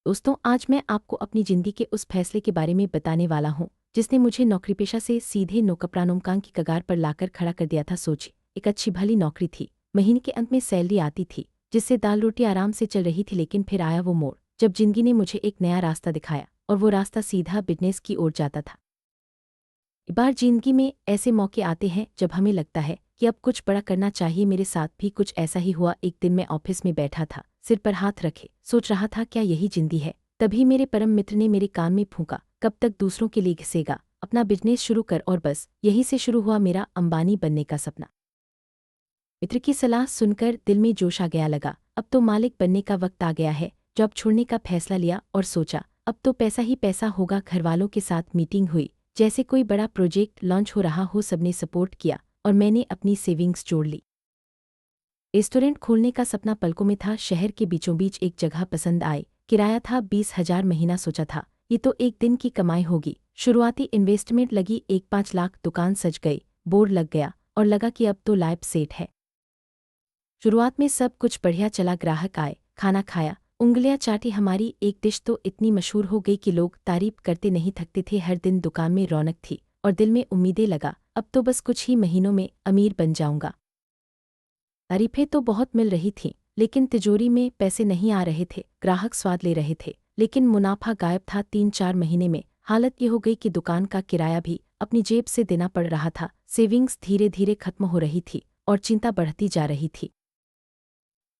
दोस्तों, आज मैं आपको अपनी जिंदगी के उस फैसले के बारे में बताने वाला हूँ जिसने मुझे नौकरी पेशा से सीधे नौकप्रानोमकांग की कगार पर लाकर खड़ा कर दिया था। सोचिए, एक अच्छी भली नौकरी थी, महीने के अंत में सैलरी आती थी, जिससे दाल रोटी आराम से चल रही थी। लेकिन फिर आया वो मोड़ जब जिंदगी ने मुझे एक नया रास्ता दिखाया, और वो रास्ता सीधा बिजनेस की ओर जाता था। एक बार जिंदगी में ऐसे मौके आते हैं जब हमें लगता है कि अब कुछ बड़ा करना चाहिए। मेरे साथ भी कुछ ऐसा ही हुआ। एक दिन मैं ऑफिस में बैठा था, सिर पर हाथ रखे सोच रहा था क्या यही जिंदगी है। तभी मेरे परम मित्र ने मेरे कान में फूंका, कब तक दूसरों के लिए घिसेगा, अपना बिजनेस शुरू कर। और बस यहीं से शुरू हुआ मेरा अंबानी बनने का सपना। मित्र की सलाह सुनकर दिल में जोश आ गया। लगा अब तो मालिक बनने का वक्त आ गया है। जॉब छोड़ने का फैसला लिया और सोचा अब तो पैसा ही पैसा होगा। घरवालों के साथ मीटिंग हुई, जैसे कोई बड़ा प्रोजेक्ट लॉन्च हो रहा हो। सबने सपोर्ट किया और मैंने अपनी सेविंग्स जोड़ ली। रेस्टोरेंट खोलने का सपना पलकों में था। शहर के बीचों बीच एक जगह पसंद आई, किराया था 20,000 महीना। सोचा था ये तो एक दिन की कमाई होगी। शुरुआती इन्वेस्टमेंट लगी 1-5 लाख। दुकान सज गई, बोर्ड लग गया और लगा कि अब तो लाइफ सेट है। शुरुआत में सब कुछ बढ़िया चला, ग्राहक आए, खाना खाया, उंगलियां चाटी। हमारी एक डिश तो इतनी मशहूर हो गई कि लोग तारीफ करते नहीं थकते थे। हर दिन दुकान में रौनक थी और दिल में उम्मीदें। लगा अब तो बस कुछ ही महीनों में अमीर बन जाऊंगा। तारीफें तो बहुत मिल रही थीं, लेकिन तिजोरी में पैसे नहीं आ रहे थे। ग्राहक स्वाद ले रहे थे, लेकिन मुनाफा गायब था। 3-4 महीने में हालत ये हो गई कि दुकान का किराया भी अपनी जेब से देना पड़ रहा था। सेविंग्स धीरे धीरे खत्म हो रही थी और चिंता बढ़ती जा रही थी।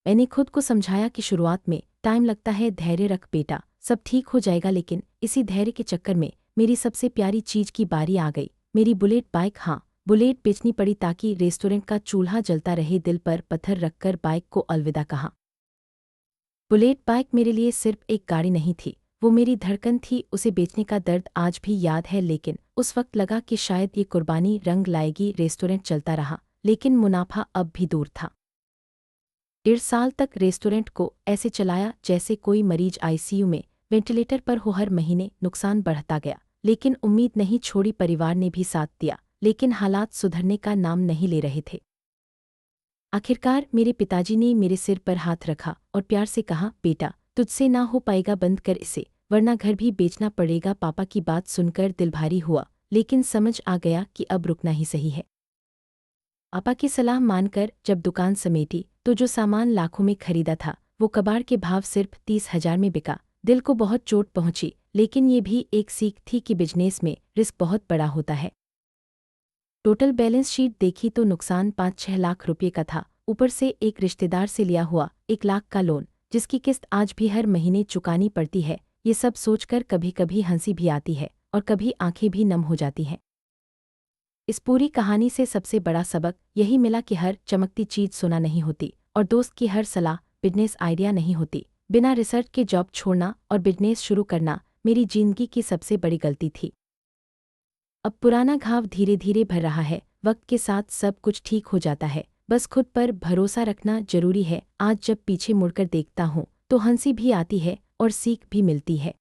मैंने खुद को समझाया कि शुरुआत में टाइम लगता है, धैर्य रख बेटा, सब ठीक हो जाएगा। लेकिन इसी धैर्य के चक्कर में मेरी सबसे प्यारी चीज की बारी आ गई, मेरी बुलेट बाइक। हाँ, बुलेट बेचनी पड़ी ताकि रेस्टोरेंट का चूल्हा जलता रहे। दिल पर पत्थर रखकर बाइक को अलविदा कहा। बुलेट बाइक मेरे लिए सिर्फ एक गाड़ी नहीं थी, वो मेरी धड़कन थी। उसे बेचने का दर्द आज भी याद है, लेकिन उस वक्त लगा कि शायद ये कुर्बानी रंग लाएगी। रेस्टोरेंट चलता रहा, लेकिन मुनाफा अब भी दूर था। 1.5 साल तक रेस्टोरेंट को ऐसे चलाया जैसे कोई मरीज आईसीयू में वेंटिलेटर पर हो। हर महीने नुकसान बढ़ता गया, लेकिन उम्मीद नहीं छोड़ी। परिवार ने भी साथ दिया, लेकिन हालात सुधरने का नाम नहीं ले रहे थे। आखिरकार मेरे पिताजी ने मेरे सिर पर हाथ रखा और प्यार से कहा, बेटा तुझसे ना हो पाएगा, बंद कर इसे, वरना घर भी बेचना पड़ेगा। पापा की बात सुनकर दिल भारी हुआ, लेकिन समझ आ गया कि अब रुकना ही सही है। पापा की सलाह मानकर जब दुकान समेटी तो जो सामान लाखों में खरीदा था वो कबाड़ के भाव सिर्फ 30,000 में बिका। दिल को बहुत चोट पहुंची, लेकिन ये भी एक सीख थी कि बिजनेस में रिस्क बहुत बड़ा होता है। टोटल बैलेंस शीट देखी तो नुकसान 5-6 लाख रुपये का था, ऊपर से एक रिश्तेदार से लिया हुआ 1 लाख का लोन, जिसकी किस्त आज भी हर महीने चुकानी पड़ती है। ये सब सोचकर कभी कभी हंसी भी आती है और कभी आंखें भी नम हो जाती हैं। इस पूरी कहानी से सबसे बड़ा सबक यही मिला कि हर चमकती चीज सोना नहीं होती, और दोस्त की हर सलाह बिजनेस आइडिया नहीं होती। बिना रिसर्च के जॉब छोड़ना और बिजनेस शुरू करना मेरी जिंदगी की सबसे बड़ी गलती थी। अब पुराना घाव धीरे धीरे भर रहा है, वक्त के साथ सब कुछ ठीक हो जाता है। बस खुद पर भरोसा रखना जरूरी है। आज जब पीछे मुड़कर देखता हूँ तो हंसी भी आती है और सीख भी मिलती है।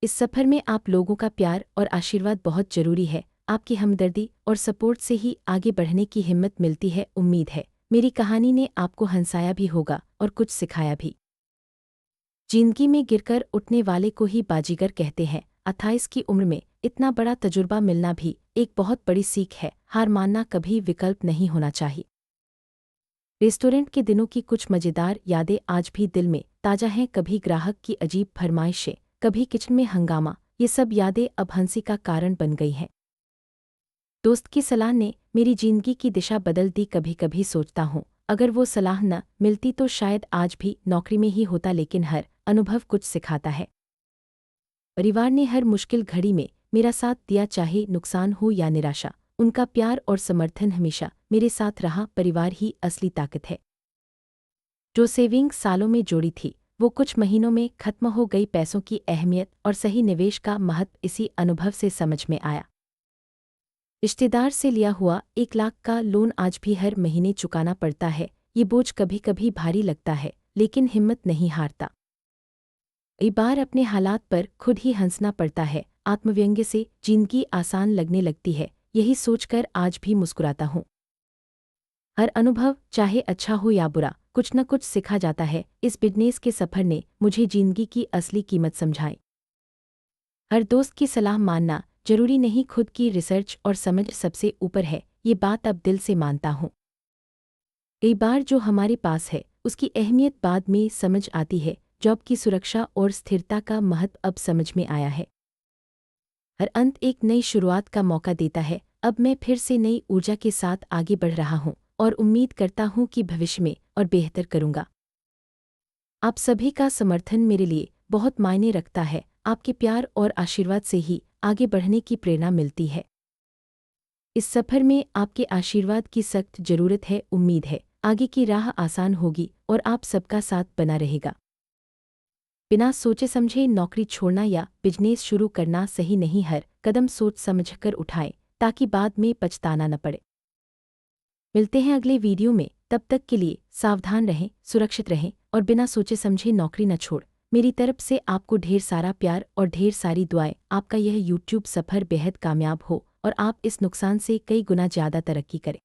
इस सफर में आप लोगों का प्यार और आशीर्वाद बहुत जरूरी है। आपकी हमदर्दी और सपोर्ट से ही आगे बढ़ने की हिम्मत मिलती है। उम्मीद है मेरी कहानी ने आपको हंसाया भी होगा और कुछ सिखाया भी। जिंदगी में गिरकर उठने वाले को ही बाजीगर कहते हैं। 28 की उम्र में इतना बड़ा तजुर्बा मिलना भी एक बहुत बड़ी सीख है। हार मानना कभी विकल्प नहीं होना चाहिए। रेस्टोरेंट के दिनों की कुछ मजेदार यादें आज भी दिल में ताजा हैं। कभी ग्राहक की अजीब फरमाइशें, कभी किचन में हंगामा, ये सब यादें अब हंसी का कारण बन गई हैं। दोस्त की सलाह ने मेरी जिंदगी की दिशा बदल दी। कभी कभी सोचता हूँ अगर वो सलाह न मिलती तो शायद आज भी नौकरी में ही होता। लेकिन हर अनुभव कुछ सिखाता है। परिवार ने हर मुश्किल घड़ी में मेरा साथ दिया, चाहे नुकसान हो या निराशा। उनका प्यार और समर्थन हमेशा मेरे साथ रहा। परिवार ही असली ताकत है। जो सेविंग सालों में जोड़ी थी वो कुछ महीनों में खत्म हो गई। पैसों की अहमियत और सही निवेश का महत्व इसी अनुभव से समझ में आया। रिश्तेदार से लिया हुआ 1 लाख का लोन आज भी हर महीने चुकाना पड़ता है। ये बोझ कभी कभी भारी लगता है, लेकिन हिम्मत नहीं हारता। कई बार अपने हालात पर खुद ही हंसना पड़ता है। आत्मव्यंग्य से जिंदगी आसान लगने लगती है, यही सोचकर आज भी मुस्कुराता हूँ। हर अनुभव चाहे अच्छा हो या बुरा, कुछ न कुछ सिखा जाता है। इस बिजनेस के सफर ने मुझे जिंदगी की असली कीमत समझाई। हर दोस्त की सलाह मानना जरूरी नहीं, खुद की रिसर्च और समझ सबसे ऊपर है, ये बात अब दिल से मानता हूँ। कई बार जो हमारे पास है उसकी अहमियत बाद में समझ आती है। जॉब की सुरक्षा और स्थिरता का महत्व अब समझ में आया है। हर अंत एक नई शुरुआत का मौका देता है। अब मैं फिर से नई ऊर्जा के साथ आगे बढ़ रहा हूँ और उम्मीद करता हूँ कि भविष्य में और बेहतर करूँगा। आप सभी का समर्थन मेरे लिए बहुत मायने रखता है। आपके प्यार और आशीर्वाद से ही आगे बढ़ने की प्रेरणा मिलती है। इस सफर में आपके आशीर्वाद की सख्त जरूरत है। उम्मीद है आगे की राह आसान होगी और आप सबका साथ बना रहेगा। बिना सोचे समझे नौकरी छोड़ना या बिजनेस शुरू करना सही नहीं। हर कदम सोच समझकर उठाएं ताकि बाद में पछताना न पड़े। मिलते हैं अगले वीडियो में, तब तक के लिए सावधान रहें, सुरक्षित रहें और बिना सोचे समझे नौकरी न छोड़। मेरी तरफ से आपको ढेर सारा प्यार और ढेर सारी दुआएं। आपका यह यूट्यूब सफर बेहद कामयाब हो और आप इस नुकसान से कई गुना ज़्यादा तरक्की करें।